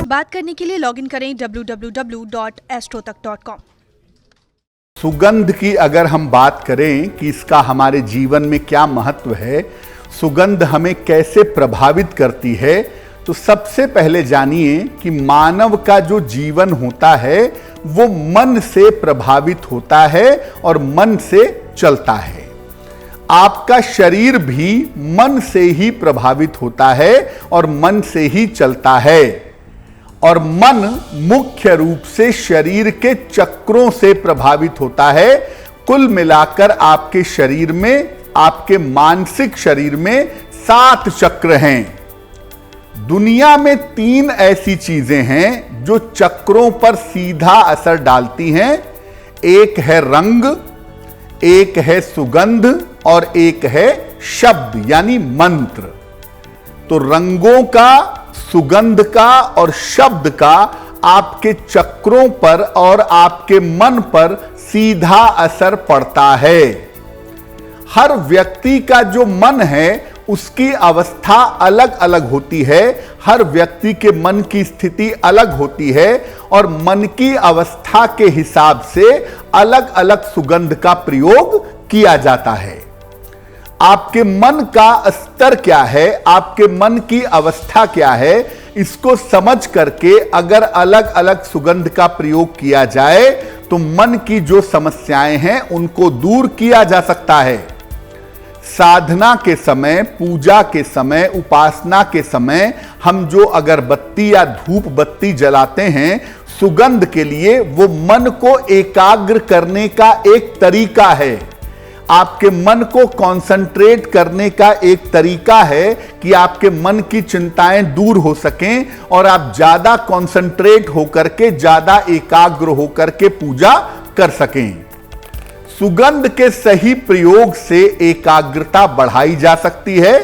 बात करने के लिए लॉगिन करें www.astrotak.com। सुगंध की अगर हम बात करें कि इसका हमारे जीवन में क्या महत्व है, सुगंध हमें कैसे प्रभावित करती है, तो सबसे पहले जानिए कि मानव का जो जीवन होता है वो मन से प्रभावित होता है और मन से चलता है। आपका शरीर भी मन से ही प्रभावित होता है और मन से ही चलता है, और मन मुख्य रूप से शरीर के चक्रों से प्रभावित होता है। कुल मिलाकर आपके शरीर में, आपके मानसिक शरीर में 7 चक्र हैं। दुनिया में 3 ऐसी चीजें हैं जो चक्रों पर सीधा असर डालती हैं। एक है रंग, एक है सुगंध और एक है शब्द यानी मंत्र। तो रंगों का, सुगंध का और शब्द का आपके चक्रों पर और आपके मन पर सीधा असर पड़ता है। हर व्यक्ति का जो मन है उसकी अवस्था अलग अलग होती है, हर व्यक्ति के मन की स्थिति अलग होती है और मन की अवस्था के हिसाब से अलग अलग सुगंध का प्रयोग किया जाता है। आपके मन का स्तर क्या है, आपके मन की अवस्था क्या है, इसको समझ करके अगर अलग अलग सुगंध का प्रयोग किया जाए तो मन की जो समस्याएं हैं उनको दूर किया जा सकता है। साधना के समय, पूजा के समय, उपासना के समय हम जो अगरबत्ती या धूप बत्ती जलाते हैं सुगंध के लिए, वो मन को एकाग्र करने का एक तरीका है। आपके मन को कंसंट्रेट करने का एक तरीका है कि आपके मन की चिंताएं दूर हो सकें और आप ज्यादा कंसंट्रेट होकर के, ज्यादा एकाग्र होकर के पूजा कर सकें। सुगंध के सही प्रयोग से एकाग्रता बढ़ाई जा सकती है,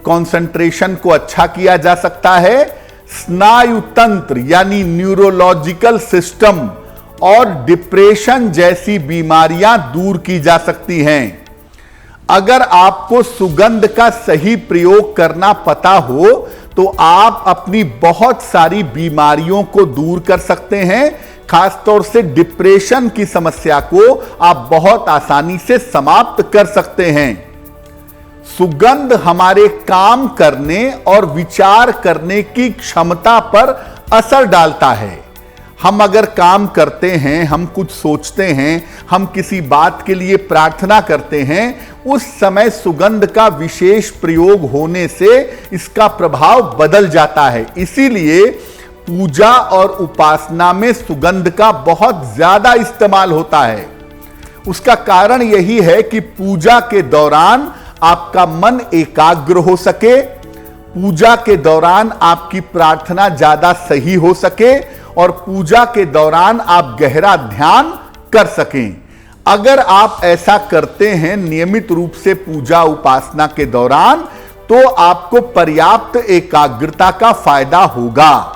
कंसंट्रेशन को अच्छा किया जा सकता है, स्नायु तंत्र यानी न्यूरोलॉजिकल सिस्टम और डिप्रेशन जैसी बीमारियां दूर की जा सकती हैं। अगर आपको सुगंध का सही प्रयोग करना पता हो तो आप अपनी बहुत सारी बीमारियों को दूर कर सकते हैं। खासतौर से डिप्रेशन की समस्या को आप बहुत आसानी से समाप्त कर सकते हैं। सुगंध हमारे काम करने और विचार करने की क्षमता पर असर डालता है। हम अगर काम करते हैं, हम कुछ सोचते हैं, हम किसी बात के लिए प्रार्थना करते हैं, उस समय सुगंध का विशेष प्रयोग होने से इसका प्रभाव बदल जाता है। इसीलिए पूजा और उपासना में सुगंध का बहुत ज्यादा इस्तेमाल होता है। उसका कारण यही है कि पूजा के दौरान आपका मन एकाग्र हो सके, पूजा के दौरान आपकी प्रार्थना ज्यादा सही हो सके और पूजा के दौरान आप गहरा ध्यान कर सकें। अगर आप ऐसा करते हैं नियमित रूप से पूजा उपासना के दौरान, तो आपको पर्याप्त एकाग्रता का फायदा होगा।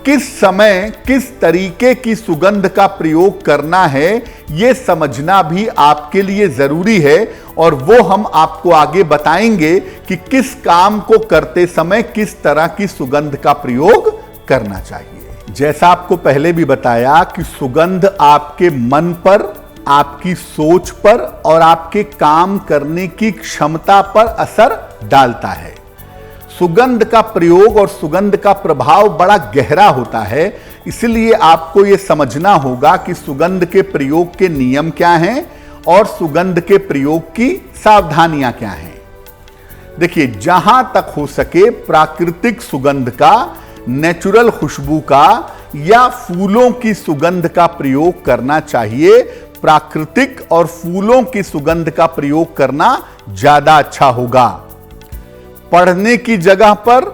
किस समय किस तरीके की सुगंध का प्रयोग करना है यह समझना भी आपके लिए जरूरी है, और वो हम आपको आगे बताएंगे कि किस काम को करते समय किस तरह की सुगंध का प्रयोग करना चाहिए। जैसा आपको पहले भी बताया कि सुगंध आपके मन पर, आपकी सोच पर और आपके काम करने की क्षमता पर असर डालता है। सुगंध का प्रयोग और सुगंध का प्रभाव बड़ा गहरा होता है, इसलिए आपको यह समझना होगा कि सुगंध के प्रयोग के नियम क्या हैं और सुगंध के प्रयोग की सावधानियां क्या हैं। देखिए, जहां तक हो सके प्राकृतिक सुगंध का, नेचुरल खुशबू का या फूलों की सुगंध का प्रयोग करना चाहिए। प्राकृतिक और फूलों की सुगंध का प्रयोग करना ज्यादा अच्छा होगा। पढ़ने की जगह पर,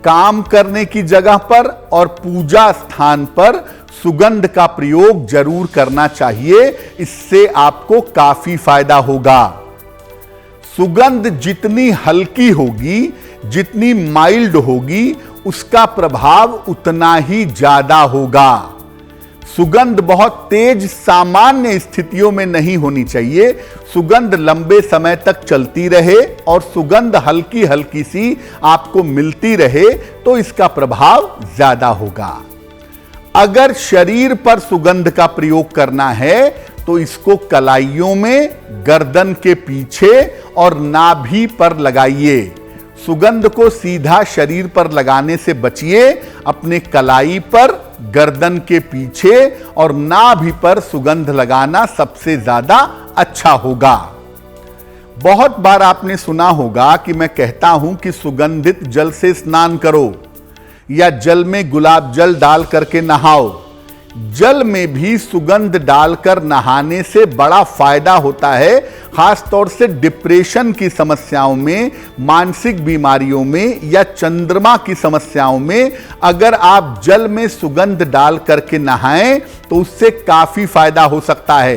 काम करने की जगह पर और पूजा स्थान पर सुगंध का प्रयोग जरूर करना चाहिए। इससे आपको काफी फायदा होगा। सुगंध जितनी हल्की होगी, जितनी माइल्ड होगी, उसका प्रभाव उतना ही ज्यादा होगा। सुगंध बहुत तेज सामान्य स्थितियों में नहीं होनी चाहिए। सुगंध लंबे समय तक चलती रहे और सुगंध हल्की हल्की सी आपको मिलती रहे तो इसका प्रभाव ज्यादा होगा। अगर शरीर पर सुगंध का प्रयोग करना है तो इसको कलाइयों में, गर्दन के पीछे और नाभि पर लगाइए। सुगंध को सीधा शरीर पर लगाने से बचिए। अपने कलाई पर, गर्दन के पीछे और नाभि पर सुगंध लगाना सबसे ज्यादा अच्छा होगा। बहुत बार आपने सुना होगा कि मैं कहता हूं कि सुगंधित जल से स्नान करो या जल में गुलाब जल डाल करके नहाओ। जल में भी सुगंध डालकर नहाने से बड़ा फायदा होता है, खासतौर से डिप्रेशन की समस्याओं में, मानसिक बीमारियों में या चंद्रमा की समस्याओं में। अगर आप जल में सुगंध डाल करके नहाएं तो उससे काफी फायदा हो सकता है।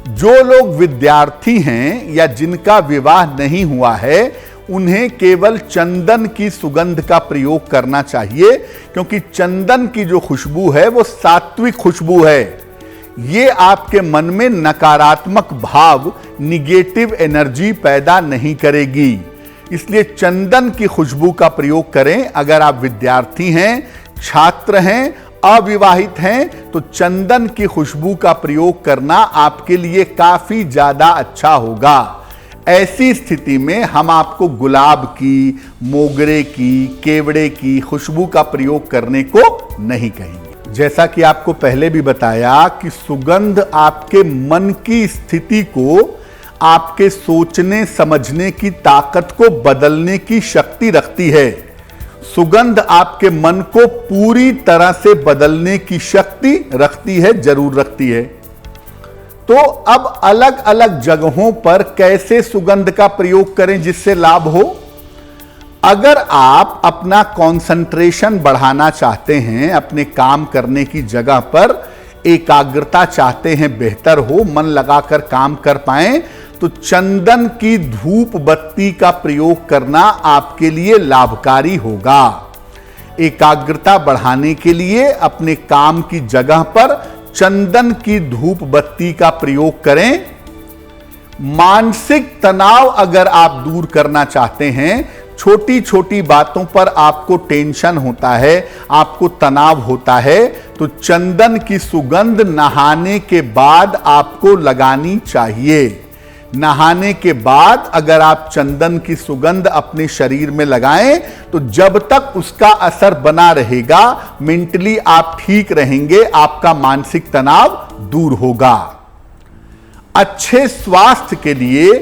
जो लोग विद्यार्थी हैं या जिनका विवाह नहीं हुआ है, उन्हें केवल चंदन की सुगंध का प्रयोग करना चाहिए, क्योंकि चंदन की जो खुशबू है वो सात्विक खुशबू है। ये आपके मन में नकारात्मक भाव, निगेटिव एनर्जी पैदा नहीं करेगी। इसलिए चंदन की खुशबू का प्रयोग करें। अगर आप विद्यार्थी हैं, छात्र हैं, अविवाहित हैं, तो चंदन की खुशबू का प्रयोग करना आपके लिए काफी ज्यादा अच्छा होगा। ऐसी स्थिति में हम आपको गुलाब की, मोगरे की, केवड़े की खुशबू का प्रयोग करने को नहीं कहेंगे। जैसा कि आपको पहले भी बताया कि सुगंध आपके मन की स्थिति को, आपके सोचने समझने की ताकत को बदलने की शक्ति रखती है। सुगंध आपके मन को पूरी तरह से बदलने की शक्ति रखती है, जरूर रखती है। तो अब अलग अलग जगहों पर कैसे सुगंध का प्रयोग करें जिससे लाभ हो। अगर आप अपना कंसंट्रेशन बढ़ाना चाहते हैं, अपने काम करने की जगह पर एकाग्रता चाहते हैं, बेहतर हो, मन लगाकर काम कर पाएं, तो चंदन की धूप बत्ती का प्रयोग करना आपके लिए लाभकारी होगा। एकाग्रता बढ़ाने के लिए अपने काम की जगह पर चंदन की धूप बत्ती का प्रयोग करें। मानसिक तनाव अगर आप दूर करना चाहते हैं, छोटी छोटी बातों पर आपको टेंशन होता है, आपको तनाव होता है, तो चंदन की सुगंध नहाने के बाद आपको लगानी चाहिए। नहाने के बाद अगर आप चंदन की सुगंध अपने शरीर में लगाएं तो जब तक उसका असर बना रहेगा, मेंटली आप ठीक रहेंगे, आपका मानसिक तनाव दूर होगा। अच्छे स्वास्थ्य के लिए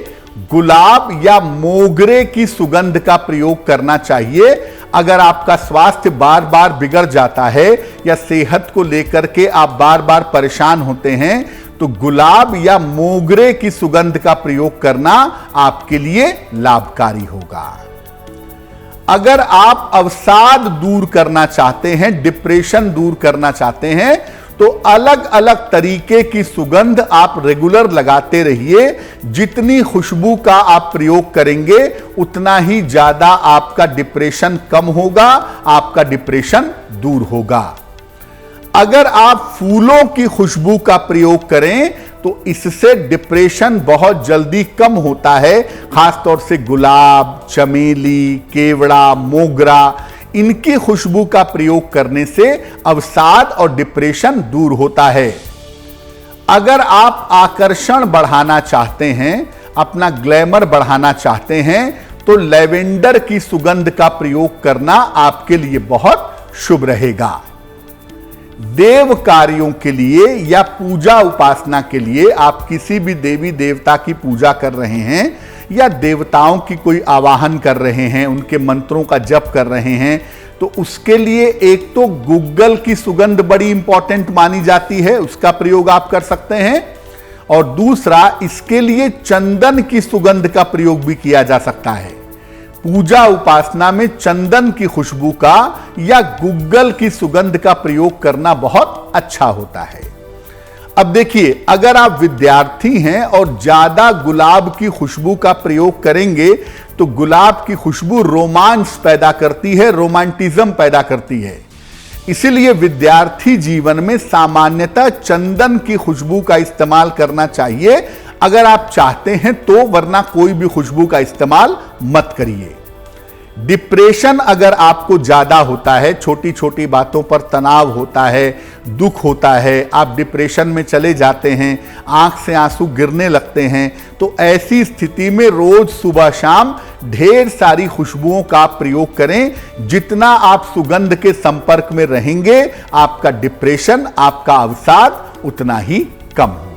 गुलाब या मोगरे की सुगंध का प्रयोग करना चाहिए। अगर आपका स्वास्थ्य बार बार बिगड़ जाता है या सेहत को लेकर के आप बार बार परेशान होते हैं, तो गुलाब या मोगरे की सुगंध का प्रयोग करना आपके लिए लाभकारी होगा। अगर आप अवसाद दूर करना चाहते हैं, डिप्रेशन दूर करना चाहते हैं, तो अलग अलग तरीके की सुगंध आप रेगुलर लगाते रहिए। जितनी खुशबू का आप प्रयोग करेंगे उतना ही ज्यादा आपका डिप्रेशन कम होगा, आपका डिप्रेशन दूर होगा। अगर आप फूलों की खुशबू का प्रयोग करें तो इससे डिप्रेशन बहुत जल्दी कम होता है। खासतौर से गुलाब, चमेली, केवड़ा, मोगरा, इनकी खुशबू का प्रयोग करने से अवसाद और डिप्रेशन दूर होता है। अगर आप आकर्षण बढ़ाना चाहते हैं, अपना ग्लैमर बढ़ाना चाहते हैं, तो लैवेंडर की सुगंध का प्रयोग करना आपके लिए बहुत शुभ रहेगा। देव कार्यों के लिए या पूजा उपासना के लिए आप किसी भी देवी देवता की पूजा कर रहे हैं या देवताओं की कोई आवाहन कर रहे हैं, उनके मंत्रों का जप कर रहे हैं, तो उसके लिए एक तो गुग्गल की सुगंध बड़ी इंपॉर्टेंट मानी जाती है, उसका प्रयोग आप कर सकते हैं। और दूसरा, इसके लिए चंदन की सुगंध का प्रयोग भी किया जा सकता है। पूजा उपासना में चंदन की खुशबू का या गुग्गल की सुगंध का प्रयोग करना बहुत अच्छा होता है। अब देखिए, अगर आप विद्यार्थी हैं और ज्यादा गुलाब की खुशबू का प्रयोग करेंगे तो गुलाब की खुशबू रोमांस पैदा करती है, रोमांटिज्म पैदा करती है। इसीलिए विद्यार्थी जीवन में सामान्यतः चंदन की खुशबू का इस्तेमाल करना चाहिए अगर आप चाहते हैं तो, वरना कोई भी खुशबू का इस्तेमाल मत करिए। डिप्रेशन अगर आपको ज्यादा होता है, छोटी छोटी बातों पर तनाव होता है, दुख होता है, आप डिप्रेशन में चले जाते हैं, आंख से आंसू गिरने लगते हैं, तो ऐसी स्थिति में रोज सुबह शाम ढेर सारी खुशबुओं का प्रयोग करें। जितना आप सुगंध के संपर्क में रहेंगे, आपका डिप्रेशन, आपका अवसाद उतना ही कम होगा।